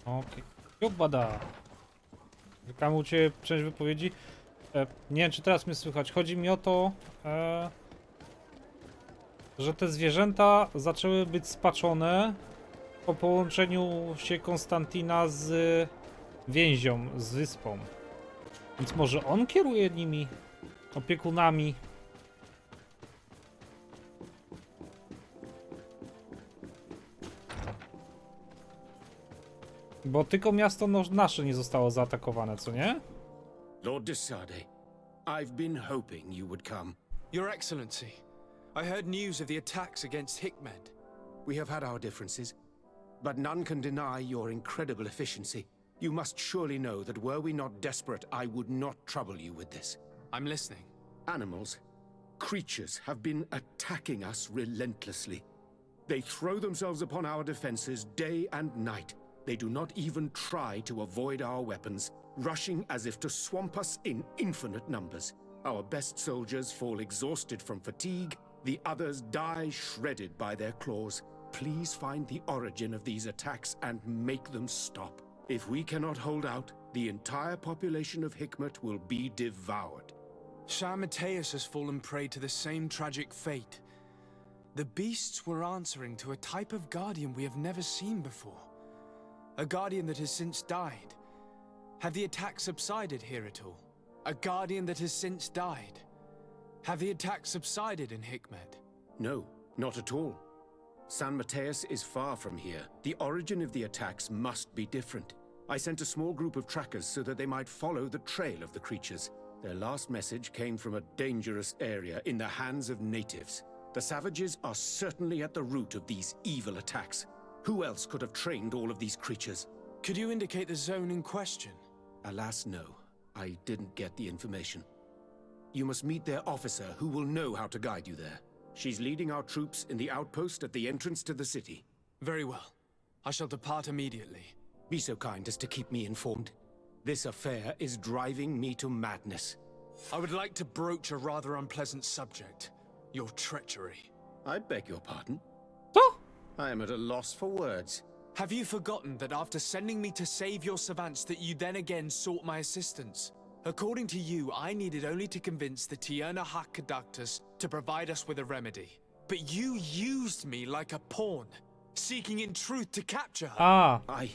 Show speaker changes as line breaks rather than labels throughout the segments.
Okej. Jubada. Czekam u ciebie część wypowiedzi. Nie wiem, czy teraz mnie słychać. Chodzi mi o to, że te zwierzęta zaczęły być spaczone po połączeniu się Konstantina z więzią, z wyspą. Więc może on kieruje nimi, opiekunami. Bo tylko miasto nasze nie zostało zaatakowane, co nie?
Lord de Sade, I've been hoping you would come.
Your Excellency, I heard news of the attacks against Hikmet.
We have had our differences, but none can deny your incredible efficiency. You must surely know that were we not desperate, I would not trouble you with this.
I'm listening.
Animals, creatures have been attacking us relentlessly. They throw themselves upon our defenses day and night. They do not even try to avoid our weapons, rushing as if to swamp us in infinite numbers. Our best soldiers fall exhausted from fatigue, the others die shredded by their claws. Please find the origin of these attacks and make them stop. If we cannot hold out, the entire population of Hikmet will be devoured.
Shah Mateus has fallen prey to the same tragic fate. The beasts were answering to a type of guardian we have never seen before. A guardian that has since died. Have the attacks subsided here at all? A guardian that has since died. Have the attacks subsided in Hikmet?
No, not at all. San Mateus is far from here. The origin of the attacks must be different. I sent a small group of trackers so that they might follow the trail of the creatures. Their last message came from a dangerous area in the hands of natives. The savages are certainly at the root of these evil attacks. Who else could have trained all of these creatures?
Could you indicate the zone in question?
Alas, no. I didn't get the information. You must meet their officer, who will know how to guide you there. She's leading our troops in the outpost at the entrance to the city.
Very well. I shall depart immediately.
Be so kind as to keep me informed. This affair is driving me to madness.
I would like to broach a rather unpleasant subject. Your treachery.
I beg your pardon?
Co?
I am at a loss for words.
Have you forgotten that after sending me to save your savants that you then again sought my assistance? According to you, I needed only to convince the Tierna Conductors to provide us with a remedy. But you used me like a pawn, seeking in truth to capture her.
A,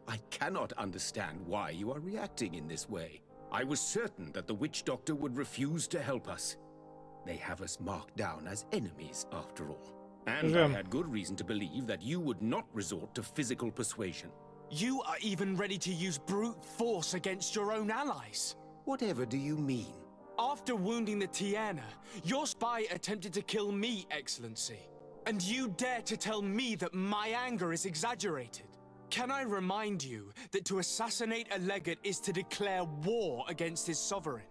I cannot understand why you are reacting in this way. I was certain that the witch doctor would refuse to help us. They have us marked down as enemies, after all. And I had good reason to believe that you would not resort to physical persuasion.
You are even ready to use brute force against your own allies.
Whatever do you mean?
After wounding the Tierna, your spy attempted to kill me, Excellency. And you dare to tell me that my anger is exaggerated. Can I remind you that to assassinate a legate is to declare war against his sovereign?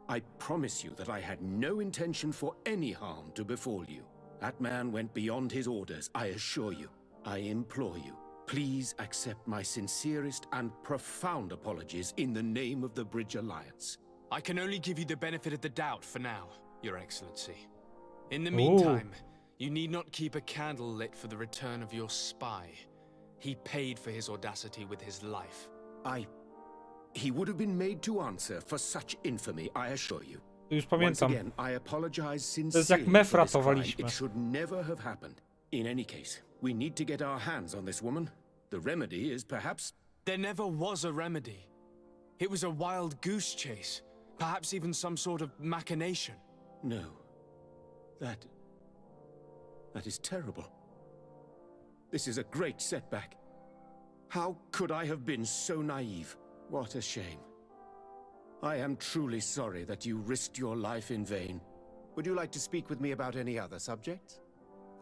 I promise you that I had no intention for any harm to befall you. That man went beyond his orders, I assure you. I implore you, please accept my sincerest and profound apologies in the name of the Bridge Alliance.
I can only give you the benefit of the doubt for now, Your Excellency. In the meantime, you need not keep a candle lit for the return of your spy. He paid for his audacity with his life.
He would have been made to answer for such infamy, I assure you.
już
Once
pamiętam.
again, I apologize
To jest
sincerely
jak mef
for this crime.
ratowaliśmy.
It should never have happened. In any case, we need to get our hands on this woman. The remedy is perhaps...
There never was a remedy. It was a wild goose chase, perhaps even some sort of machination.
No. That is terrible. This is a great setback. How could I have been so naive? What a shame. I am truly sorry that you risked your life in vain. Would you like to speak with me about any other subjects?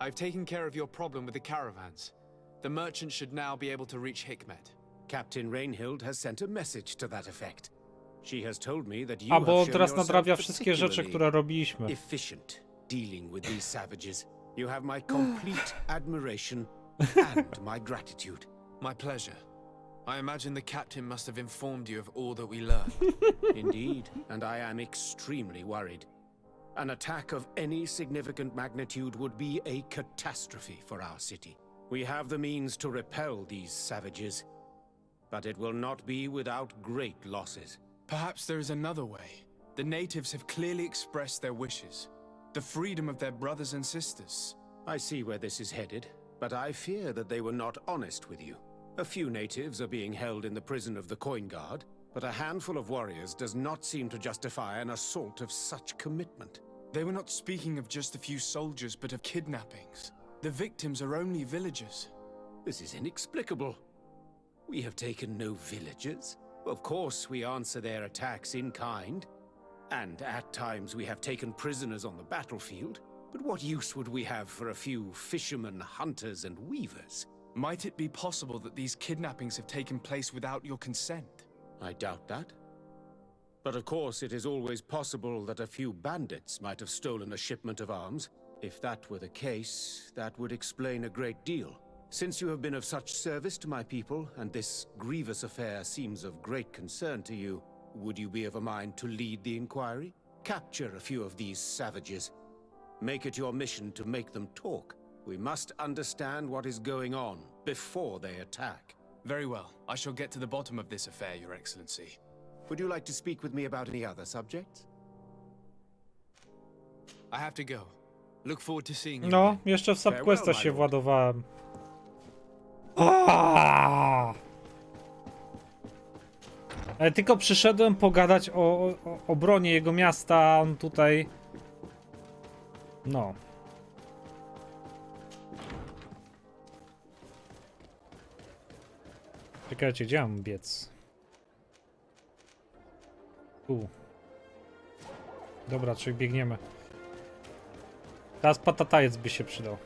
I've taken care of your problem with the caravans. The merchant should now be able to reach Hikmet.
Captain Rainhild has sent a message to that effect. She has told me that you
A, bo
have
on
shown
teraz
yourself
nadrabia wszystkie rzeczy,
particularly
które robiliśmy.
efficient dealing with these savages. You have my complete admiration and my gratitude.
My pleasure. I imagine the captain must have informed you of all that we learned.
Indeed, and I am extremely worried. An attack of any significant magnitude would be a catastrophe for our city. We have the means to repel these savages, but it will not be without great losses.
Perhaps there is another way. The natives have clearly expressed their wishes. The freedom of their brothers and sisters.
I see where this is headed, but I fear that they were not honest with you. A few natives are being held in the prison of the Coin Guard, but a handful of warriors does not seem to justify an assault of such commitment.
They were not speaking of just a few soldiers, but of kidnappings. The victims are only villagers.
This is inexplicable. We have taken no villagers. Of course, we answer their attacks in kind, and at times we have taken prisoners on the battlefield. But what use would we have for a few fishermen, hunters, and weavers?
Might it be possible that these kidnappings have taken place without your consent?
I doubt that. But of course, it is always possible that a few bandits might have stolen a shipment of arms. If that were the case, that would explain a great deal. Since you have been of such service to my people, and this grievous affair seems of great concern to you, would you be of a mind to lead the inquiry? Capture a few of these savages. Make it your mission to make them talk. We must understand what is going on before they attack.
Very well. I shall get to the bottom of this affair, Your Excellency.
Would you like to speak with me about any other subjects?
I have to go. Look forward to seeing you
No,
again.
jeszcze w subquesta
Farewell,
się
my lord.
władowałem. Aaaa! Ale tylko przyszedłem pogadać o obronie jego miasta, a on tutaj... No. Czekajcie, gdzie mam biec? Tu. Dobra, czyli biegniemy. Teraz patatajec by się przydał.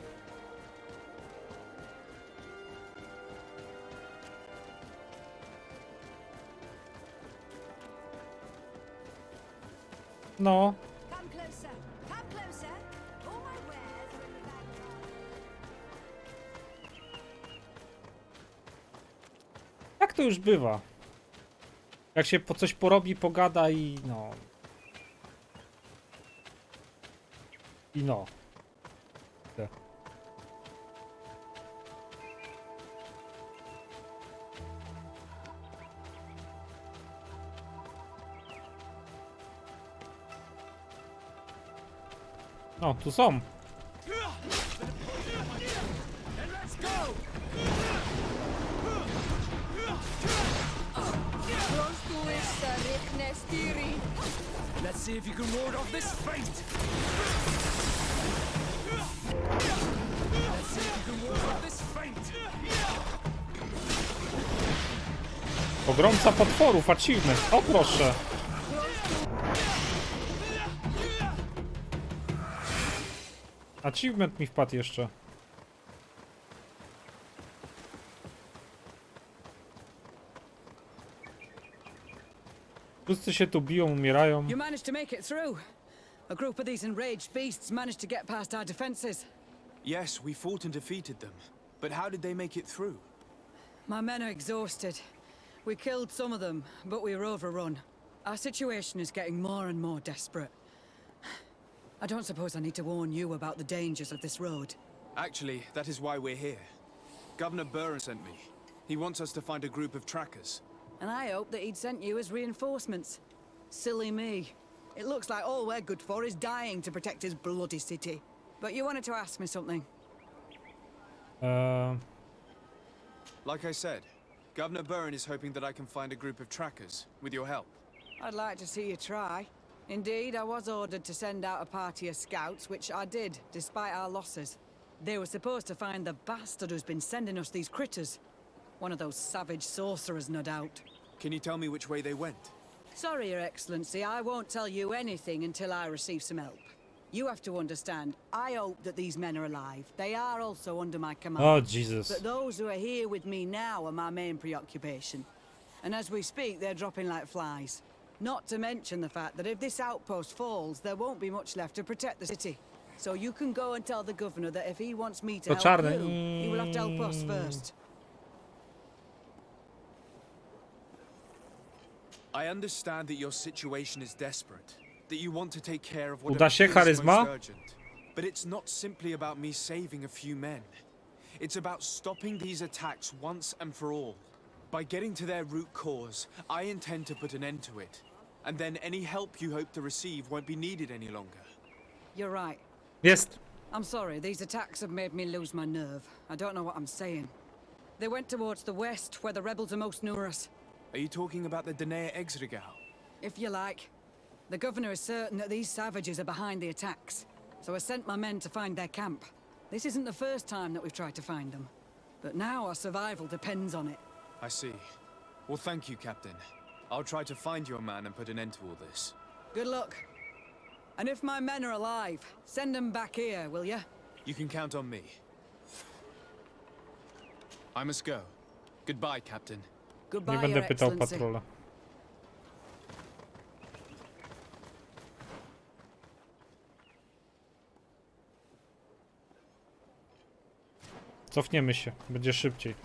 No.
Come closer. Come closer. All my wares are in the bag.
Jak to już bywa? Jak się po coś porobi, pogada i no. I no. Te. O, tu są.
Let's see if you can ward off this fate! Let's see if you can ward off this fate!
Pogromca potworów, achievement. O proszę. Achievement mi wpadł jeszcze. Wszyscy się tu biją, umierają.
You managed to make it through. A group of these enraged beasts managed to get past our defenses.
Yes, we fought and defeated them. But how did they make it through?
My men are exhausted. We killed some of them, but we were overrun. Our situation is getting more and more desperate. I don't suppose I need to warn you about the dangers of this road.
Actually, that is why we're here. Governor Burren sent me. He wants us to find a group of trackers.
And I hope that he'd sent you as reinforcements. Silly me. It looks like all we're good for is dying to protect his bloody city. But you wanted to ask me something.
Like I said, Governor Burren is hoping that I can find a group of trackers, with your help.
I'd like to see you try. Indeed, I was ordered to send out a party of scouts, which I did, despite our losses. They were supposed to find the bastard who's been sending us these critters. One of those savage sorcerers, no doubt.
Can you tell me which way they went?
Sorry, Your Excellency, I won't tell you anything until I receive some help. You have to understand, I hope that these men are alive. They are also under my command.
Oh, Jesus.
But those who are here with me now are my main preoccupation. And as we speak, they're dropping like flies. Not to mention the fact that if this outpost falls, there won't be much left to protect the city. So you can go and tell the governor that if he wants me to
To
help
czarne.
you, he will have to help us first.
I understand that your situation is desperate, that you want to take care of
Uda
whatever
się,
is most
charyzma?
urgent. But it's not simply about me saving a few men. It's about stopping these attacks once and for all. By getting to their root cause, I intend to put an end to it. And then any help you hope to receive won't be needed any longer.
You're right.
Jest.
I'm sorry, these attacks have made me lose my nerve. I don't know what I'm saying. They went towards the west, where the rebels are most numerous.
Are you talking about the Danae Exregao?
If you like. The governor is certain that these savages are behind the attacks, so I sent my men to find their camp. This isn't the first time that we've tried to find them, but now our survival depends on it.
I see. Well, thank you, Captain. I'll try to find your man and put an end to all this.
Good luck. And if my men are alive, send them back here, will you?
You can count on me. I must go. Goodbye, Captain.
Goodbye,
Nie będę
Your
pytał
Excellency.
patrola. Cofniemy się, będzie szybciej.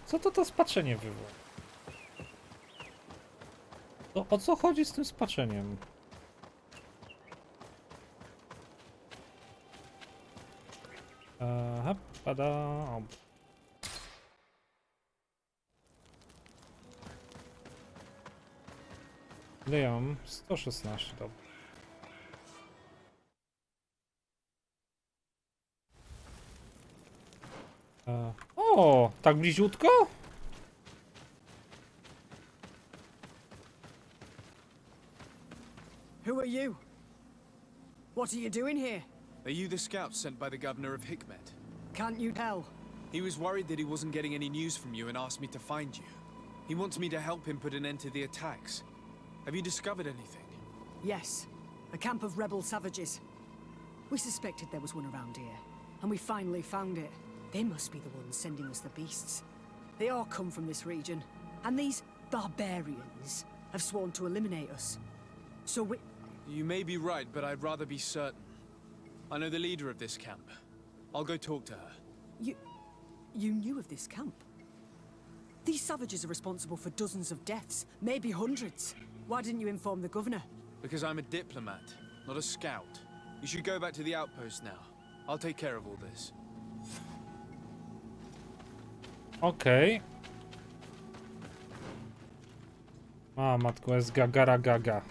Co to spaczenie wywoła? To o co chodzi z tym spaczeniem? Aha, pada. O. Ile ja mam? 116, dobra. O, tak bliziutko?
Who are you? What are you doing here?
Are you the scouts sent by the governor of Hikmet?
Can't you tell?
He was worried that he wasn't getting any news from you and asked me to find you. He wants me to help him put an end to the attacks. Have you discovered anything?
Yes, a camp of rebel savages. We suspected there was one around here, and we finally found it. They must be the ones sending us the beasts. They all come from this region, and these barbarians have sworn to eliminate us. So we...
You may be right, but I'd rather be certain. I know the leader of this camp. I'll go talk to her.
You knew of this camp? These savages are responsible for dozens of deaths, maybe hundreds. Why didn't you inform the governor?
Because I'm a diplomat, not a scout. You should go back to the outpost now. I'll take care of all this.
Okej. A, matko, jest gagara gaga.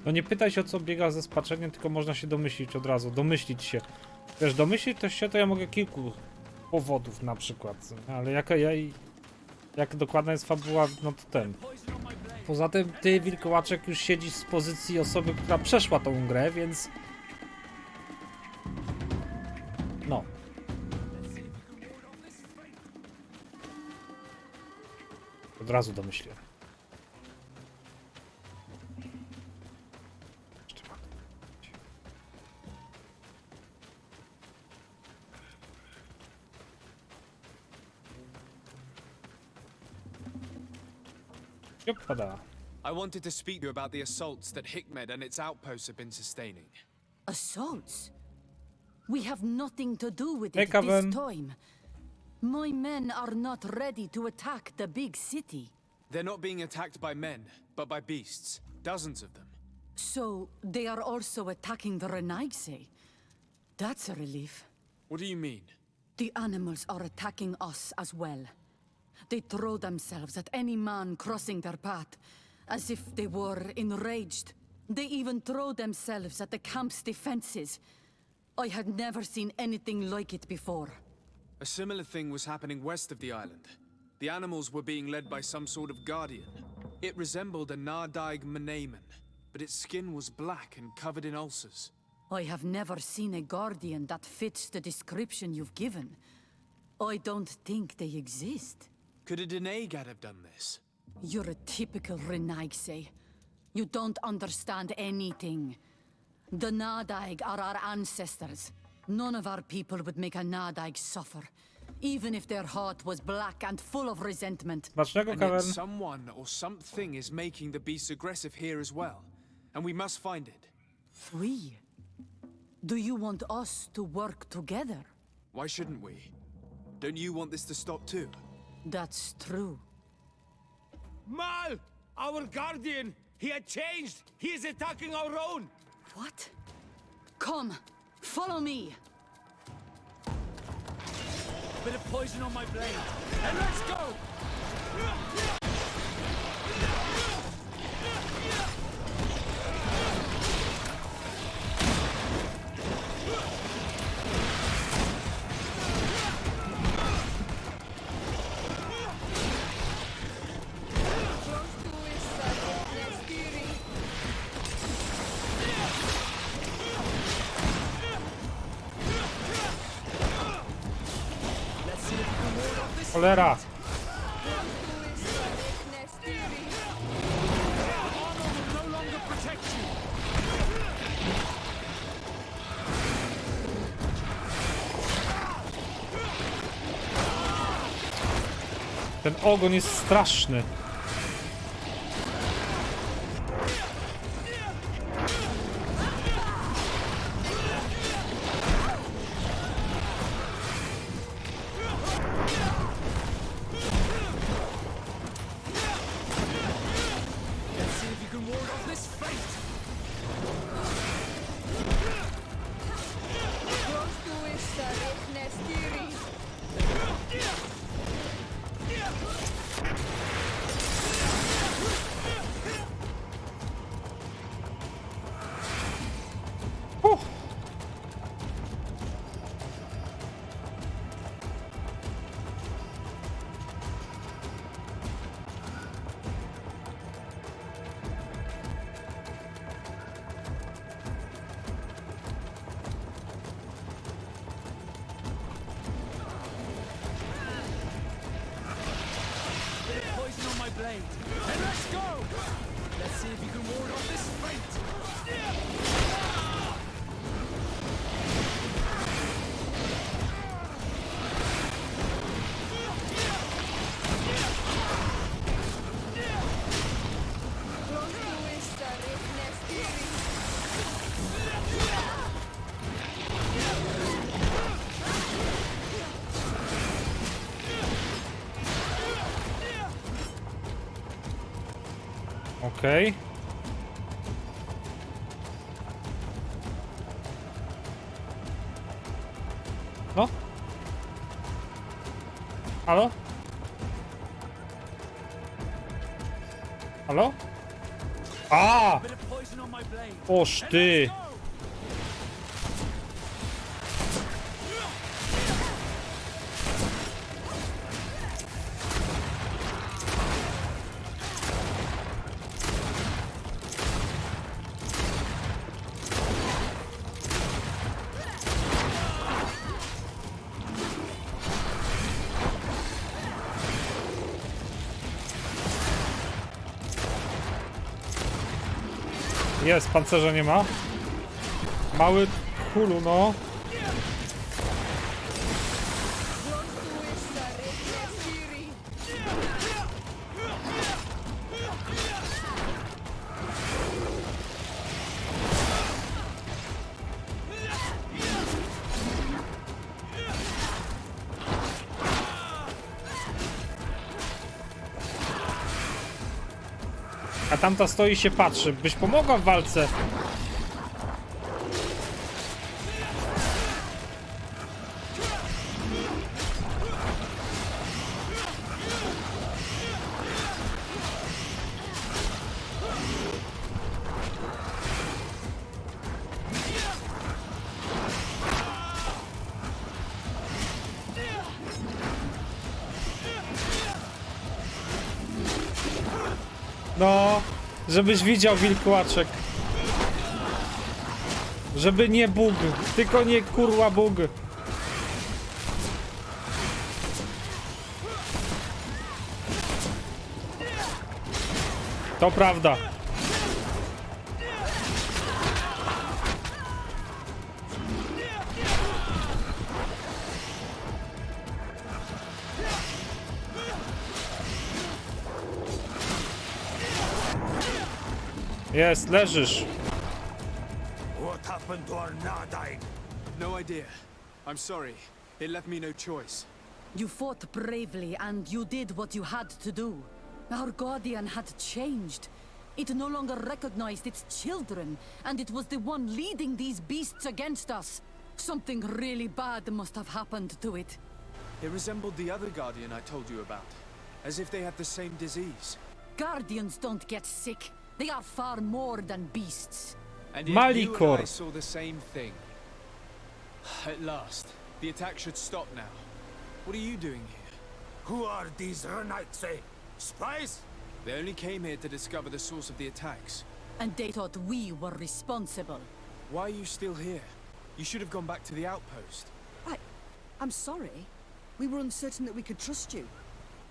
No nie pytaj się, o co biega ze spaczeniem, tylko można się domyślić od razu. Domyślić się. Wiesz, domyślić to się, to ja mogę kilku powodów na przykład. Ale jak dokładna jest fabuła, no to ten. Poza tym ty, wilkołaczek, już siedzisz z pozycji osoby, która przeszła tą grę, więc... No. Od razu domyśliłem.
I wanted to speak to you about the assaults that Hikmet and its outposts have been sustaining.
Assaults? We have nothing to do with
Hey,
it
Kevin.
this time. My men are not ready to attack the big city.
They're not being attacked by men, but by beasts. Dozens of them.
So, they are also attacking the Renaigse. That's a relief.
What do you mean?
The animals are attacking us as well. They throw themselves at any man crossing their path, as if they were enraged. They even throw themselves at the camp's defenses. I had never seen anything like it before.
A similar thing was happening west of the island. The animals were being led by some sort of guardian. It resembled a Nardaig Menamen, but its skin was black and covered in ulcers.
I have never seen a guardian that fits the description you've given. I don't think they exist.
Could a Denegad have done this?
You're a typical Renaigse. You don't understand anything. The Nardaig are our ancestors. None of our people would make a Nardaig suffer, even if their heart was black and full of resentment.
Dlaczego,
And yet
Kevin?
someone or something is making the beasts aggressive here as well. And we must find it.
We? Do you want us to work together?
Why shouldn't we? Don't you want this to stop too?
That's true.
Mal! Our guardian! He had changed! He is attacking our own!
What? Come, follow me.
Bit of poison on my blade. And let's go!
Cholera!
No longer protect you!
Ten ogon jest straszny.
Blade. And let's go! Let's see if you can ward off this fate!
Okej. No? Halo? Halo? A!
Bit of poison on my blade.
Oż ty! Jest, pancerza nie ma. Mały kulu, no. A tamta stoi i się patrzy. Byś pomogła w walce. No, żebyś widział, wilkłaczek. Żeby nie bóg, tylko nie kurwa bóg. To prawda. Jest, leżysz.
What happened to our Nadine?
No idea. I'm sorry. It left me no choice.
You fought bravely and you did what you had to do. Our guardian had changed. It no longer recognized its children, and it was the one leading these beasts against us. Something really bad must have happened to it.
It resembled the other guardian I told you about, as if they had the same disease.
Guardians don't get sick. They are far more than beasts.
And yet you and
Malikor.
I saw the same thing. At last, the attack should stop now. What are you doing here?
Who are these Renaitse? Spies?
They only came here to discover the source of the attacks.
And they thought we were responsible.
Why are you still here? You should have gone back to the outpost.
I'm sorry. We were uncertain that we could trust you.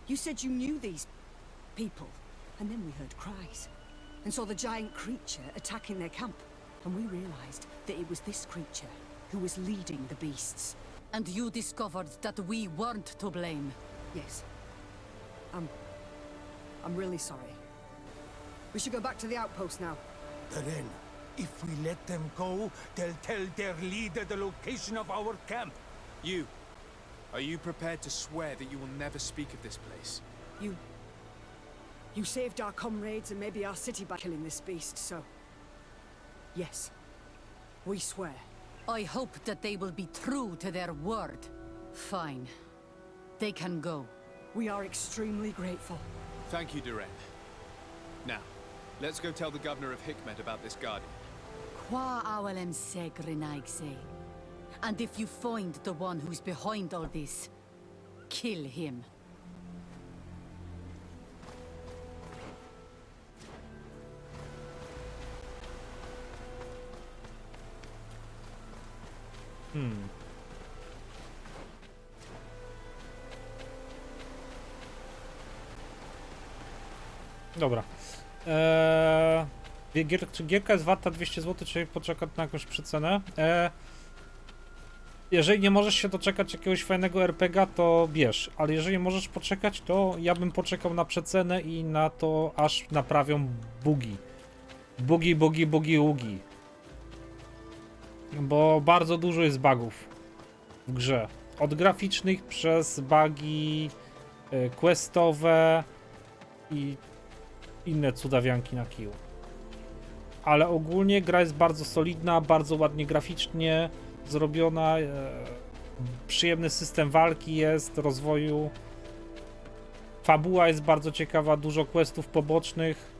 You said you knew these people, and then we heard cries, and saw the giant creature attacking their camp. And we realized that it was this creature who was leading the beasts.
And you discovered that we weren't to blame.
Yes. I'm really sorry. We should go back to the outpost now.
Then, if we let them go, they'll tell their leader the location of our camp.
You. Are you prepared to swear that you will never speak of this place?
You saved our comrades and maybe our city by killing this beast, so... Yes. We swear.
I hope that they will be true to their word. Fine. They can go.
We are extremely grateful.
Thank you, Duren. Now, let's go tell the governor of Hikmet about this guardian.
Qua awalem segrenaigse. And if you find the one who's behind all this, kill him.
Dobra. Czy gierka jest warta 200 zł, czy poczekać na jakąś przecenę? Jeżeli nie możesz się doczekać jakiegoś fajnego RPGa, to bierz. Ale jeżeli możesz poczekać, to ja bym poczekał na przecenę i na to, aż naprawią bugi. Bugi. Bo bardzo dużo jest bugów w grze. Od graficznych przez bugi questowe i inne cudawianki na kiju. Ale ogólnie gra jest bardzo solidna, bardzo ładnie graficznie zrobiona, przyjemny system walki jest, rozwoju. Fabuła jest bardzo ciekawa, dużo questów pobocznych.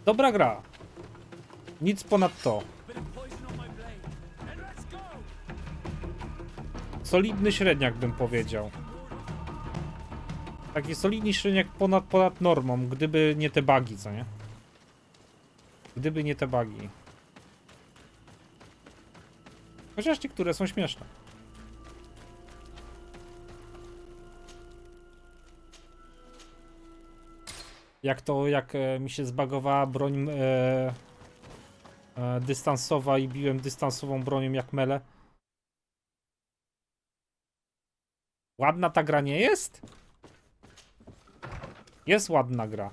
Dobra gra. Nic ponad to. Solidny średniak, bym powiedział. Taki solidny średniak ponad normą, gdyby nie te bugi, co nie? Gdyby nie te bugi. Chociaż niektóre są śmieszne. Jak mi się zbagowała broń dystansowa i biłem dystansową bronią jak mele. Ładna ta gra nie jest? Jest ładna gra.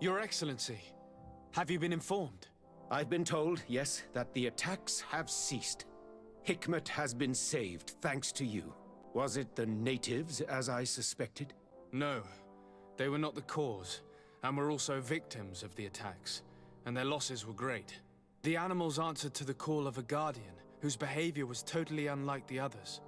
Your Excellency, have you been informed?
I've been told, yes, that the attacks have ceased. Hikmet has been saved, thanks to you. Was it the natives, as I suspected?
No, they were not the cause, and were also victims of the attacks, and their losses were great. The animals answered to the call of a guardian, whose behavior was totally unlike the others.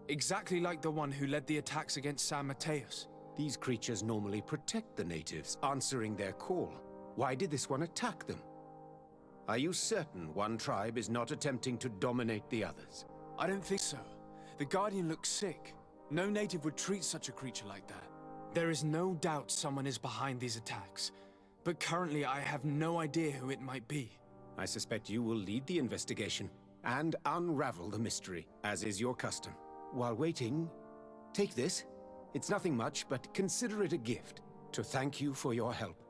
Exactly like the one who led the attacks against San Mateus.
These creatures normally protect the natives, answering their call. Why did this one attack them? Are you certain one tribe is not attempting to dominate the others?
I don't think so. The Guardian looks sick. No native would treat such a creature like that. There is no doubt someone is behind these attacks, but currently I have no idea who it might be.
I suspect you will lead the investigation and unravel the mystery, as is your custom. While waiting, take this. It's nothing much, but consider it a gift to thank you for your help.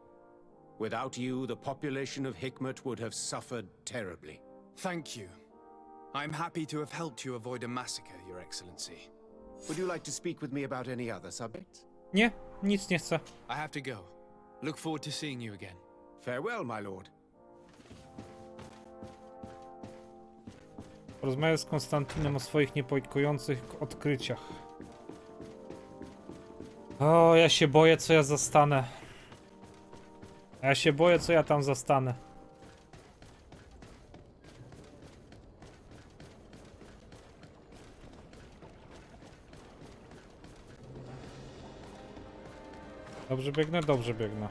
Without you, the population of Hikmet would have suffered terribly.
Thank you. I'm happy to have helped you avoid a massacre, Your Excellency.
Would you like to speak with me about any other subjects?
Nie, nic nie chcę.
I have to go. Look forward to seeing you again.
Farewell, my lord.
Porozmawiaj z Konstantinem o swoich niepokojących odkryciach. O, ja się boję, co ja zastanę. Ja się boję, co ja tam zastanę. Dobrze biegnę? Dobrze biegnę.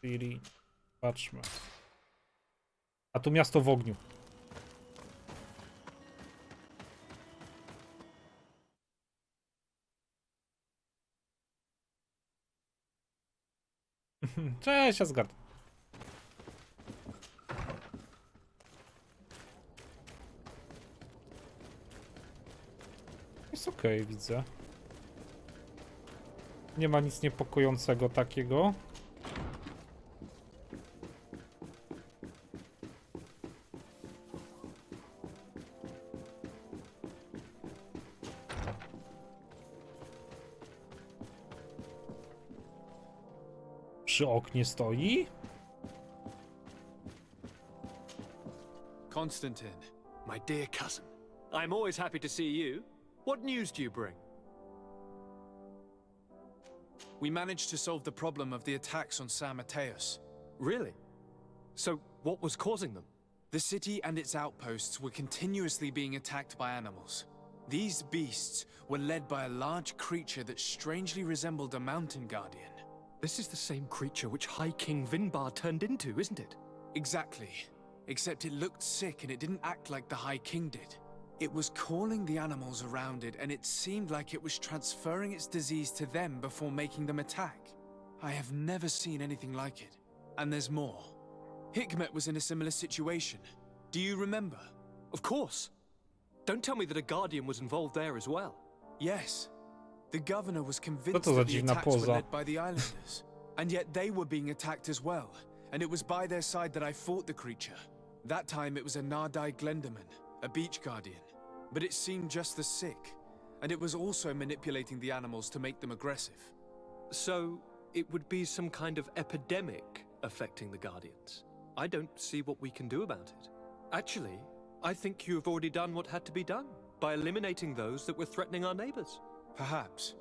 Ciri. Patrzmy. A tu miasto w ogniu. Cześć, Asgard. Jest okej, widzę. Nie ma nic niepokojącego takiego. Przy oknie stoi?
Constantine.
My dear cousin, I'm always happy to see you. What news do you bring?
We managed to solve the problem of the attacks on San Mateus.
Really? So, what was causing them?
The city and its outposts were continuously being attacked by animals. These beasts were led by a large creature that strangely resembled a mountain guardian.
This is the same creature which High King Vinbar turned into, isn't it?
Exactly. Except it looked sick and it didn't act like the High King did. It was calling the animals around it, and it seemed like it was transferring its disease to them before making them attack. I have never seen anything like it. And there's more. Hikmet was in a similar situation. Do you remember?
Of course. Don't tell me that a guardian was involved there as well.
Yes. The governor was convinced
to za
that the
dziwna
attacks were
poza?
led by the islanders. And yet they were being attacked as well. And it was by their side that I fought the creature. That time it was a Nardai Glenderman, a beach guardian. But it seemed just as sick. And it was also manipulating the animals to make them aggressive.
So, it would be some kind of epidemic affecting the Guardians. I don't see what we can do about it. Actually, I think you have already done what had to be done by eliminating those that were threatening our neighbors.
Perhaps.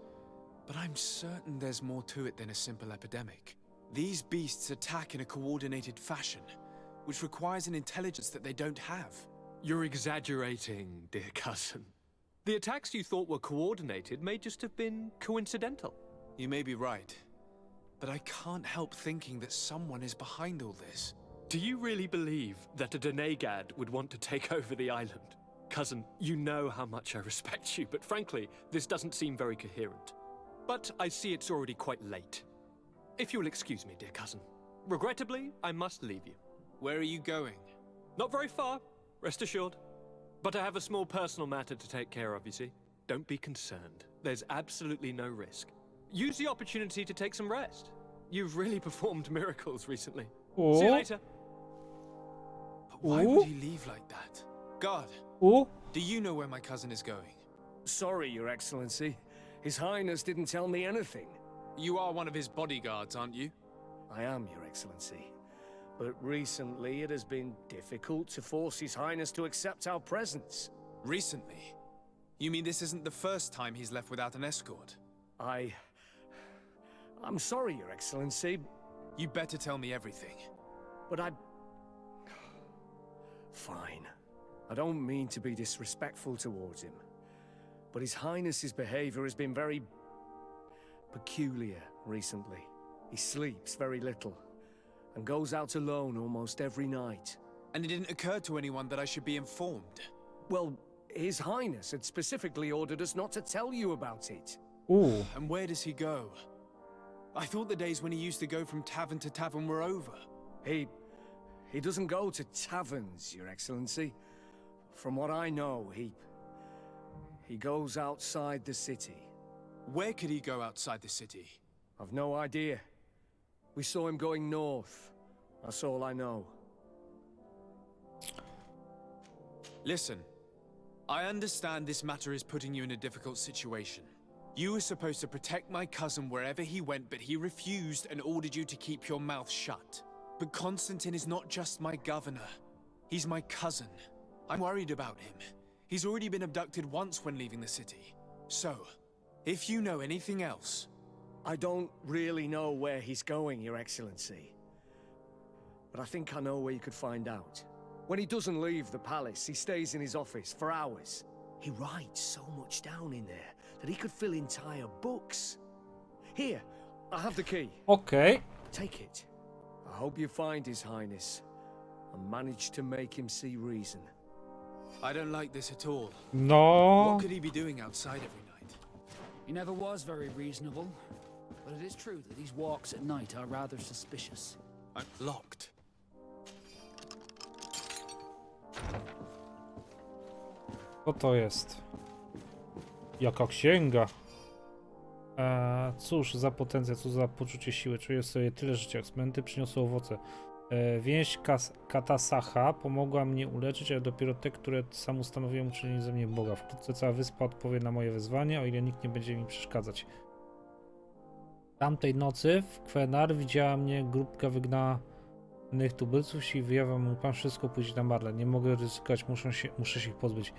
But I'm certain there's more to it than a simple epidemic. These beasts attack in a coordinated fashion, which requires an intelligence that they don't have.
You're exaggerating, dear cousin. The attacks you thought were coordinated may just have been coincidental.
You may be right. But I can't help thinking that someone is behind all this.
Do you really believe that a Denegad would want to take over the island? Cousin, you know how much I respect you, but frankly, this doesn't seem very coherent. But I see it's already quite late. If you'll excuse me, dear cousin. Regrettably, I must leave you.
Where are you going?
Not very far, rest assured. But I have a small personal matter to take care of, you see. Don't be concerned. There's absolutely no risk. Use the opportunity to take some rest. You've really performed miracles recently. See you later.
But why would he leave like that? God, do you know where my cousin is going?
Sorry, Your Excellency. His Highness didn't tell me anything.
You are one of his bodyguards, aren't you?
I am, Your Excellency. But recently it has been difficult to force His Highness to accept our presence.
Recently? You mean this isn't the first time he's left without an escort?
I'm sorry, Your Excellency,
You better tell me everything.
but Fine. I don't mean to be disrespectful towards him, but His Highness's behavior has been very peculiar recently. He sleeps very little and goes out alone almost every night.
And it didn't occur to anyone that I should be informed.
Well, His Highness had specifically ordered us not to tell you about it.
And where does he go? I thought the days when he used to go from tavern to tavern were over.
He doesn't go to taverns, Your Excellency. From what I know, he goes outside the city.
Where could he go outside the city?
I've no idea. We saw him going north. That's all I know.
Listen, I understand this matter is putting you in a difficult situation. You were supposed to protect my cousin wherever he went, but he refused and ordered you to keep your mouth shut. But Constantine is not just my governor. He's my cousin. I'm worried about him. He's already been abducted once when leaving the city. So, if you know anything else...
I don't really know where he's going, Your Excellency. But I think I know where you could find out. When he doesn't leave the palace, he stays in his office for hours. He writes so much down in there that he could fill entire books. Here, I have the key.
Okej.
Take it. I hope you find His Highness and manage to make him see reason.
I don't like this at all.
No.
What could he be doing outside every night?
He never was very reasonable, but it is true that these walks at night are rather suspicious.
I'm locked.
Co to jest? Jaka księga? Cóż za potencjał, co za poczucie siły. Czuję sobie tyle życia. Eksperymenty przyniosły owoce. Więź Katasacha pomogła mnie uleczyć, ale dopiero te, które sam ustanowiłem, uczynili ze mnie Boga. Wkrótce cała wyspa odpowie na moje wezwanie, o ile nikt nie będzie mi przeszkadzać. Tamtej nocy w Kwenar widziała mnie grupka wygnanych tubylców i wyjawiał mój pan, wszystko pójdzie na marne. Nie mogę ryzykować, muszę się ich pozbyć.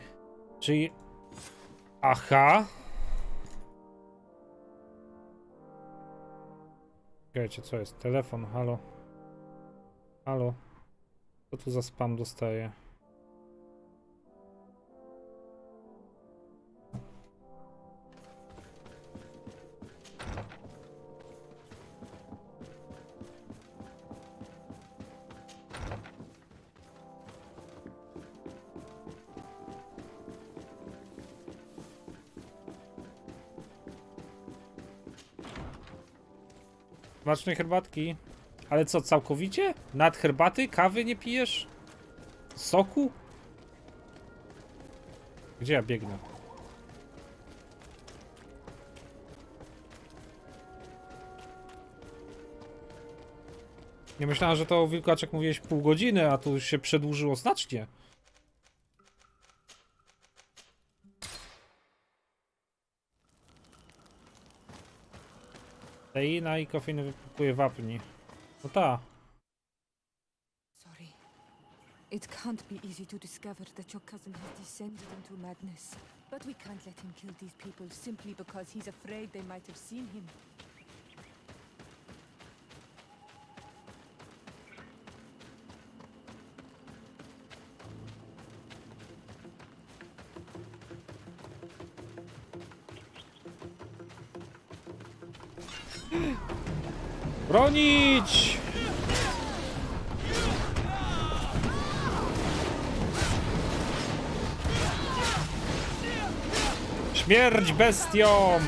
Czyli... Aha! Czekajcie, co jest? Telefon, halo. Halo. Co tu za spam dostaję? Smacznej herbatki. Ale co, całkowicie? Nad herbaty? Kawy nie pijesz? Soku? Gdzie ja biegnę? Nie myślałem, że to wilkaczek mówiłeś pół godziny, a tu się przedłużyło znacznie. Teina i kofeina wypukuje wapni. No ta.
Sorry. It can't be easy to discover that your cousin has descended into madness. But we can't let him kill these people simply because he's afraid they might have seen him.
Bronić! Śmierć bestiom!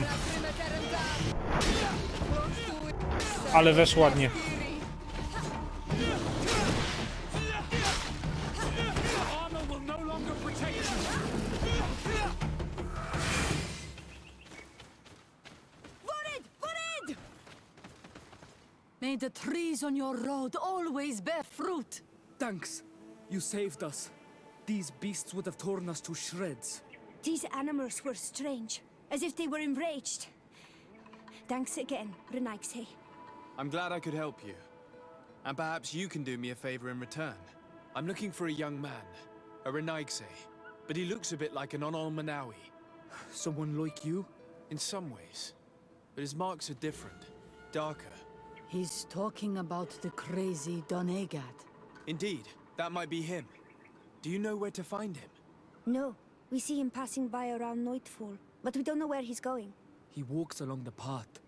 Ale weszło ładnie.
May the trees on your road always bear fruit.
Thanks. You saved us. These beasts would have torn us to shreds.
These animals were strange, as if they were enraged. Thanks again, Renaigse.
I'm glad I could help you. And perhaps you can do me a favor in return. I'm looking for a young man, a Renaigse, but he looks a bit like an Onolmanawi.
Someone like you?
In some ways. But his marks are different, darker.
He's talking about the crazy Donegad.
Indeed, that might be him. Do you know where to find him?
No, we see him passing by around nightfall, but we don't know where he's going.
He walks along the path,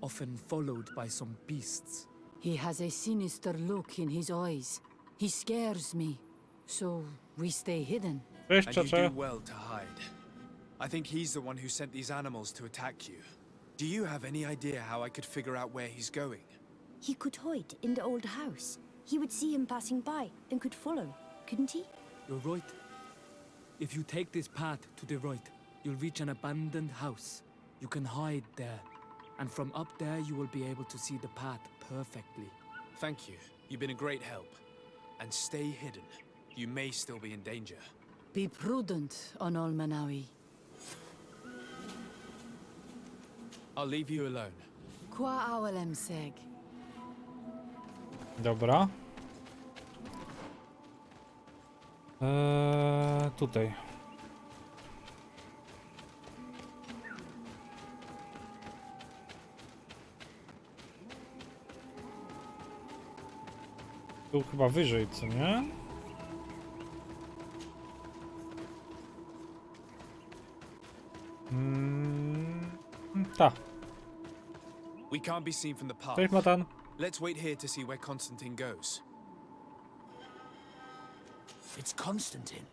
often followed by some beasts.
He has a sinister look in his eyes. He scares me. So we stay hidden.
Cześć,
And you
Czecze.
do well to hide. I think he's the one who sent these animals to attack you. Do you have any idea how I could figure out where he's going?
He could hide in the old house. He would see him passing by and could follow, couldn't he?
You're right. If you take this path to the right, you'll reach an abandoned house. You can hide there. And from up there, you will be able to see the path perfectly.
Thank you. You've been a great help. And stay hidden. You may still be in danger.
Be prudent, Onol Manawi.
I'll leave you alone.
Kwa awalem seg.
Dobra. Tutaj. Tu chyba wyżej, co nie? Ta.
We can't be seen from the path.
Cześć, Matan.
Let's wait here to see where Constantine goes.
It's Constantine.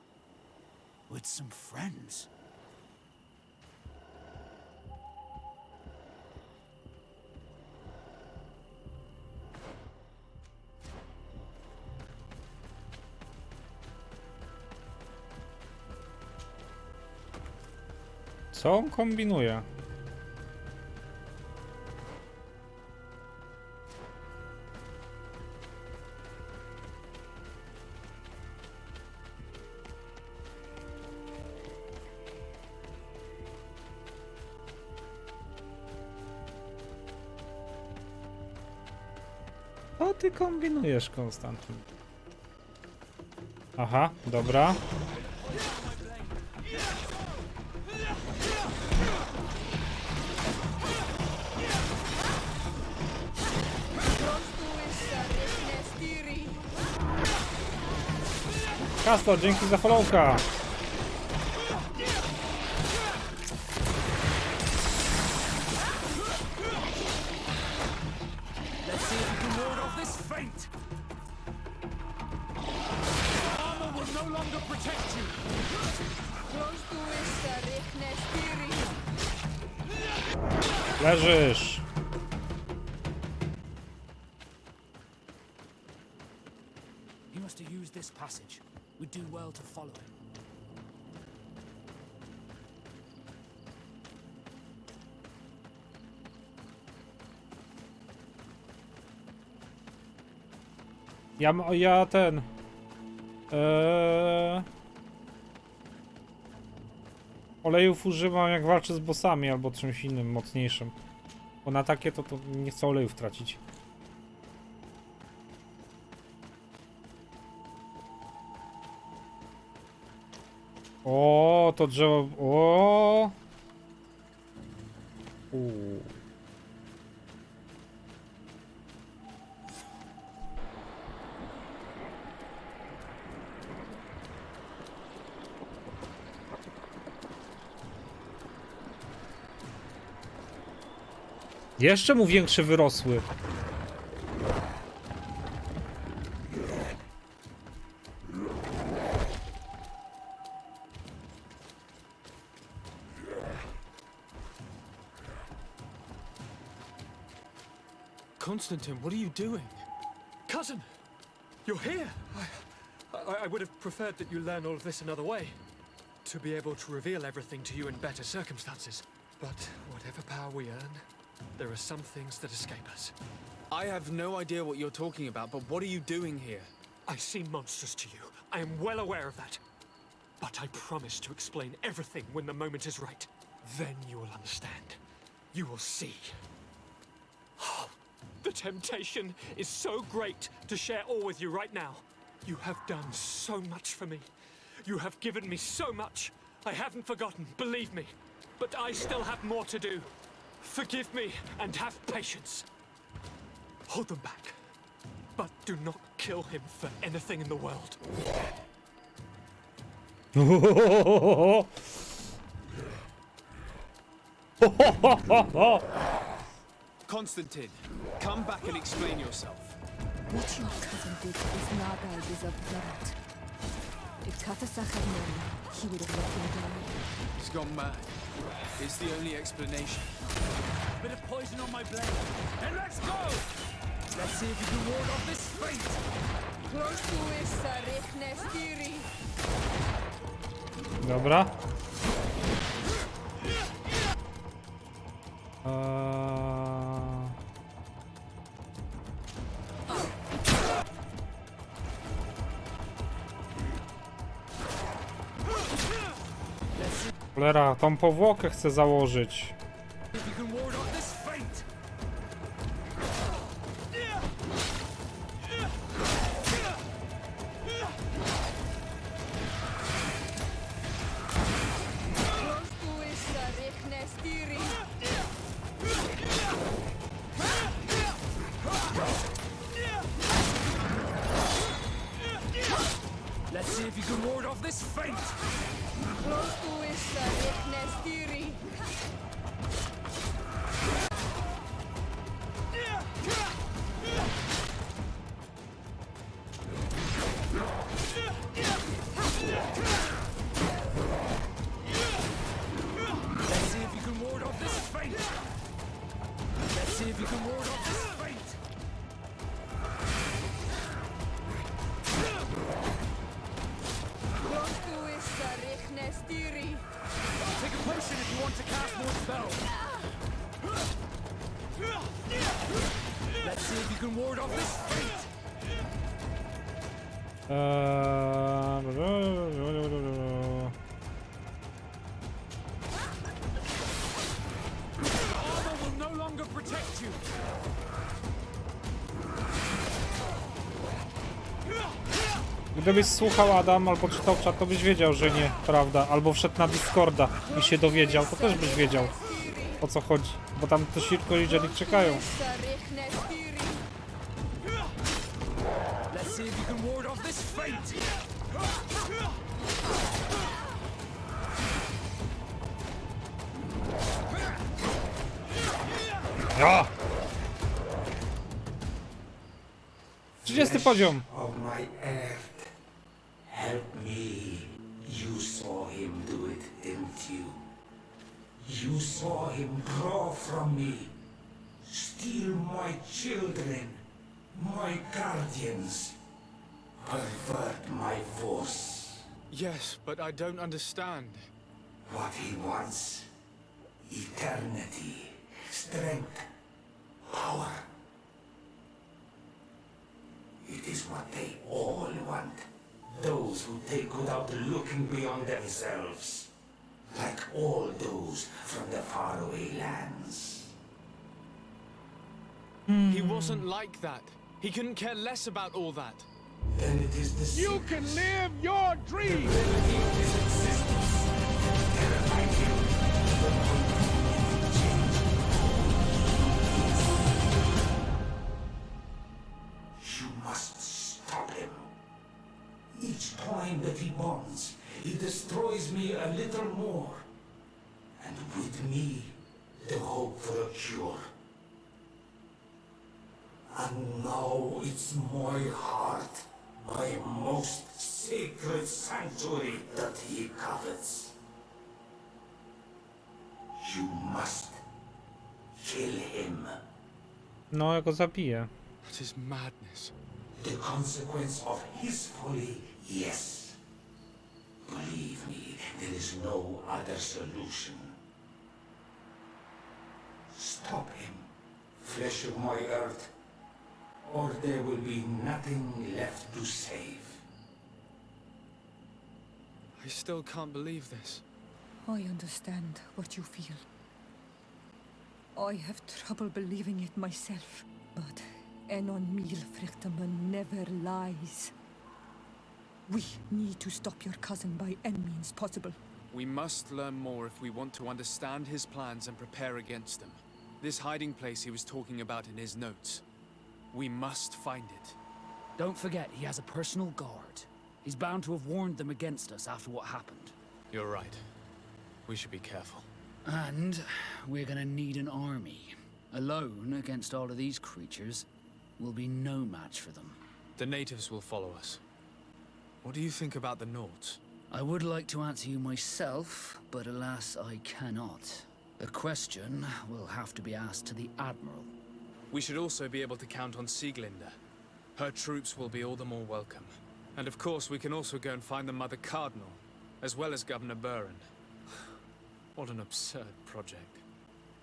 With some friends.
Co on kombinuje? Co ty kombinujesz, Konstantin? Aha, dobra. Kasto, dzięki za followka.
Let's see if you can ward off this feint. Armor will no longer protect you.
Leżysz.
He must have used this passage. We'd do well to follow him.
Ja ten... Olejów używam jak walczę z bossami albo czymś innym, mocniejszym. Bo na takie to nie chcę olejów tracić. O, to drzewo... O! Jeszcze mu większe wyrosły.
Constantine, what are you doing?
Cousin! You're here! I would have preferred that you learn all of this another way. To be able to reveal everything to you in better circumstances. But whatever power we earn, there are some things that escape us.
I have no idea what you're talking about, but what are you doing here?
I seem monstrous to you. I am well aware of that. But I promise to explain everything when the moment is right. Then you will understand. You will see. The temptation is so great to share all with you right now. You have done so much for me. You have given me so much. I haven't forgotten, believe me. But I still have more to do. Forgive me and have patience. Hold them back. But do not kill him for anything in the world.
Constantine, come back and explain yourself.
What your cousin did is not all deserved merit. It He would have let him die.
He's gone mad. It's the only explanation.
Bit of poison on my blade. And let's go! Let's see if you can ward off this fate.
Dobra. Cholera, tą powłokę chcę założyć.
If you can ward off this fate. Let's see if you can ward off this fate. Let's see if you can ward off this fate. Let's see if you can ward off this fate. Take a potion if you want to cast more spells. Let's see if you can ward off this fate. Armor will no longer protect you.
Gdybyś słuchał Adam albo czytał czat, to byś wiedział, że nie, prawda? Albo wszedł na Discorda i się dowiedział, to też byś wiedział, o co chodzi. Bo tam to tylko ludzie czekają.
Let's see if you can ward off this fate.
Ja! 30 poziom.
Of my earth, help me. You saw him do it, didn't you? You saw him draw from me, steal my children, my guardians, pervert my force.
Yes, but I don't understand.
What he wants, eternity, strength, power. It is what they all want. Those who take without looking beyond themselves. Like all those from the faraway lands.
He wasn't like that. He couldn't care less about all that.
Then it is the
You can live your dream.
You must stop him. Each time that he bonds, he destroys me a little more. And with me, the hope for a cure. And now it's my heart, my most sacred sanctuary that he covets. You must kill him.
No, ja go zabiję.
That is madness.
The consequence of his folly, yes. Believe me, there is no other solution. Stop him, flesh of my earth, or there will be nothing left to save.
I still can't believe this.
I understand what you feel. I have trouble believing it myself, but Enon Mil Frichterman never lies. We need to stop your cousin by any means possible.
We must learn more if we want to understand his plans and prepare against them. This hiding place he was talking about in his notes. We must find it.
Don't forget, he has a personal guard. He's bound to have warned them against us after what happened.
You're right. We should be careful.
And we're gonna need an army. Alone against all of these creatures will be no match for them.
The natives will follow us. What do you think about the Nauts?
I would like to answer you myself, but alas, I cannot. The question will have to be asked to the Admiral.
We should also be able to count on Sieglinde. Her troops will be all the more welcome. And of course, we can also go and find the Mother Cardinal, as well as Governor Buren. What an absurd project.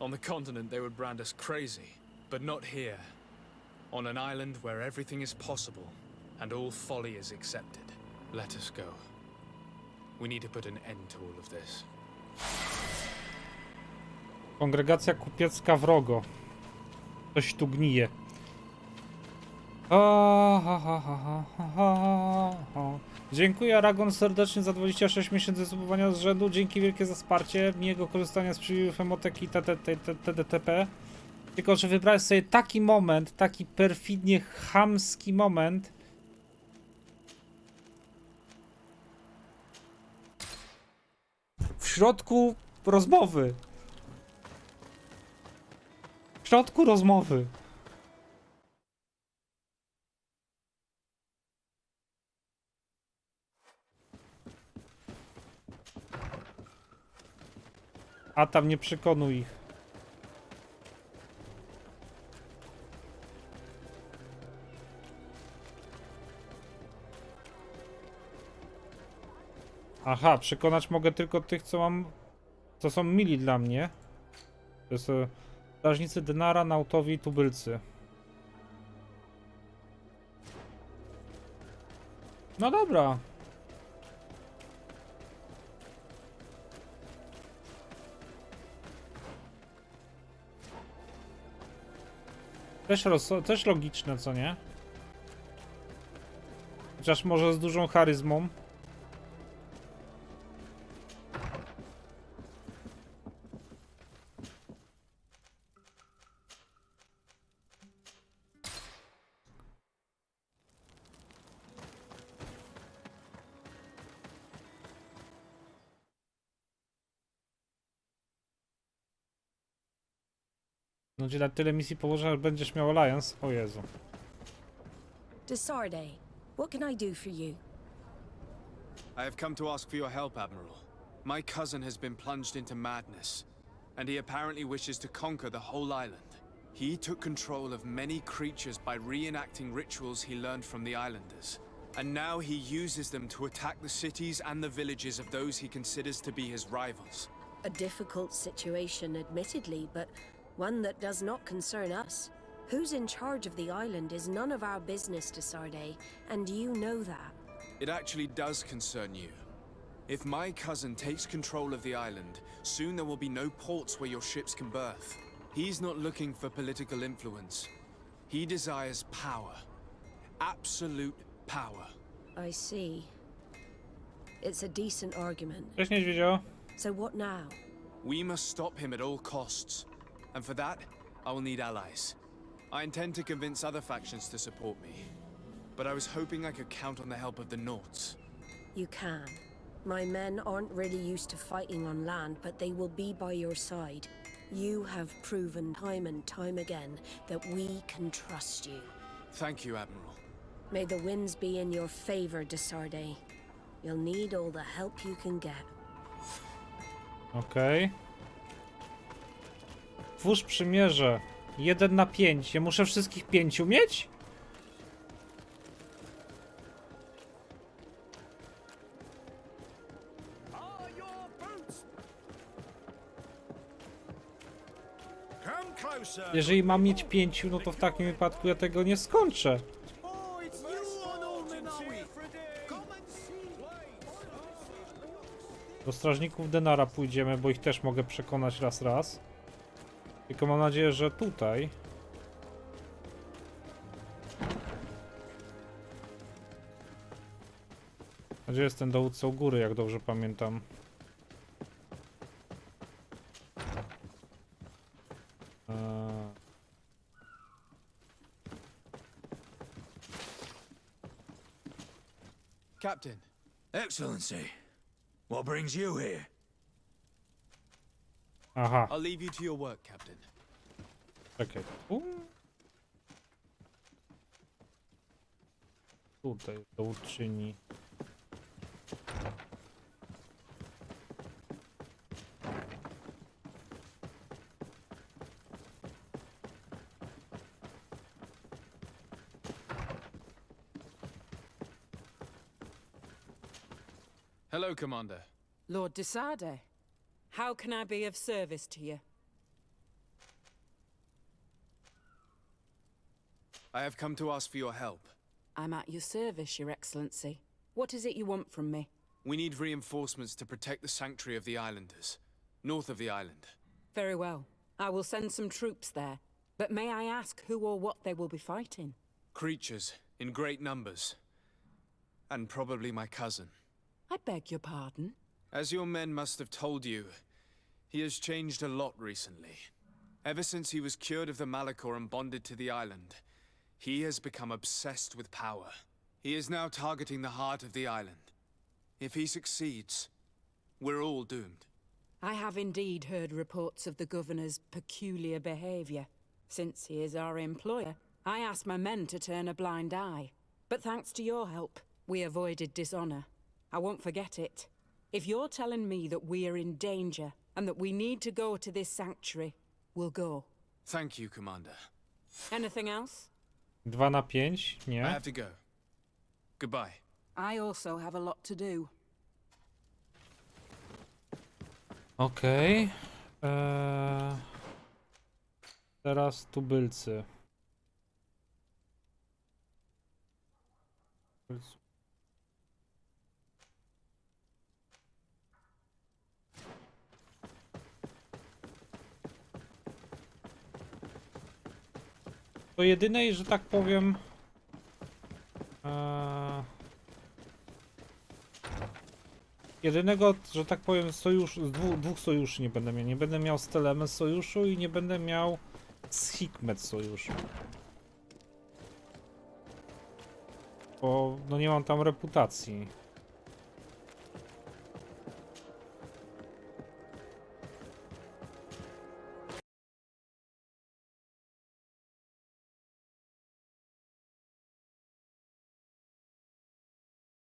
On the continent, they would brand us crazy, but not here. On an island where everything is possible, and all folly is accepted. Let us go. We need to put an end to all of this.
Kongregacja kupiecka wrogo. Coś tu gnije. Dziękuję Aragon serdecznie za 26 miesięcy subowania z rzędu. Dzięki wielkie za wsparcie. Miłego korzystania z przywileju emoteki TDTP. Tylko, że wybrałeś sobie taki moment, taki perfidnie chamski moment. W środku rozmowy. W środku rozmowy. A tam nie przekonuj ich. Aha, przekonać mogę tylko tych, co są mili dla mnie. To jest strażnicy denara, nautowi i tubylcy. No dobra. Też logiczne, co nie? Chociaż może z dużą charyzmą. No gdzie na tyle misji położę, że będziesz miał alliance. O Jezu.
Desarde, what can I do for you?
I have come to ask for your help, Admiral. My cousin has been plunged into madness, and he apparently wishes to conquer the whole island. He took control of many creatures by reenacting rituals he learned from the islanders. And now he uses them to attack the cities and the villages of those he considers to be his rivals.
A difficult situation, admittedly, but one that does not concern us. Who's in charge of the island is none of our business, Desarde, and you know that.
It actually does concern you. If my cousin takes control of the island, soon there will be no ports where your ships can berth. He's not looking for political influence. He desires power. Absolute power.
I see. It's a decent argument.
Cześć, niedźwiedzio.
So what now?
We must stop him at all costs. And for that, I will need allies. I intend to convince other factions to support me. But I was hoping I could count on the help of the Nauts.
You can. My men aren't really used to fighting on land, but they will be by your side. You have proven time and time again that we can trust you.
Thank you, Admiral.
May the winds be in your favor, Desarde. You'll need all the help you can get.
Okej. Twórz przymierze. 1 na 5. Ja muszę wszystkich 5 mieć? Jeżeli mam mieć 5, no to w takim wypadku ja tego nie skończę. Do strażników denara pójdziemy, bo ich też mogę przekonać raz. Tylko mam nadzieję, że tutaj... Gdzie jest ten dowódca u góry, jak dobrze pamiętam?
Captain.
Excellency, what brings you here?
Aha.
I'll leave you to your work, Captain.
Czekaj. Tutaj dowódczyni.
Hello, Commander.
Lord Desade, how can I be of service to you?
I have come to ask for your help.
I'm at your service, Your Excellency. What is it you want from me?
We need reinforcements to protect the sanctuary of the islanders, north of the island.
Very well. I will send some troops there. But may I ask who or what they will be fighting?
Creatures, in great numbers. And probably my cousin.
I beg your pardon?
As your men must have told you, he has changed a lot recently. Ever since he was cured of the Malachor and bonded to the island, he has become obsessed with power. He is now targeting the heart of the island. If he succeeds, we're all doomed.
I have indeed heard reports of the Governor's peculiar behavior. Since he is our employer, I asked my men to turn a blind eye. But thanks to your help, we avoided dishonor. I won't forget it. If you're telling me that we are in danger, and that we need to go to this sanctuary, we'll go.
Thank you, Commander.
Anything else?
2 na 5?
I
Nie.
have to go. Goodbye.
I also have a lot to do.
Okej. Teraz tubylcy. To jedynej, że tak powiem, jedynego, że tak powiem, dwóch sojuszy nie będę miał. Nie będę miał z Telemem sojuszu i nie będę miał z Hikmet sojuszu. Bo no nie mam tam reputacji.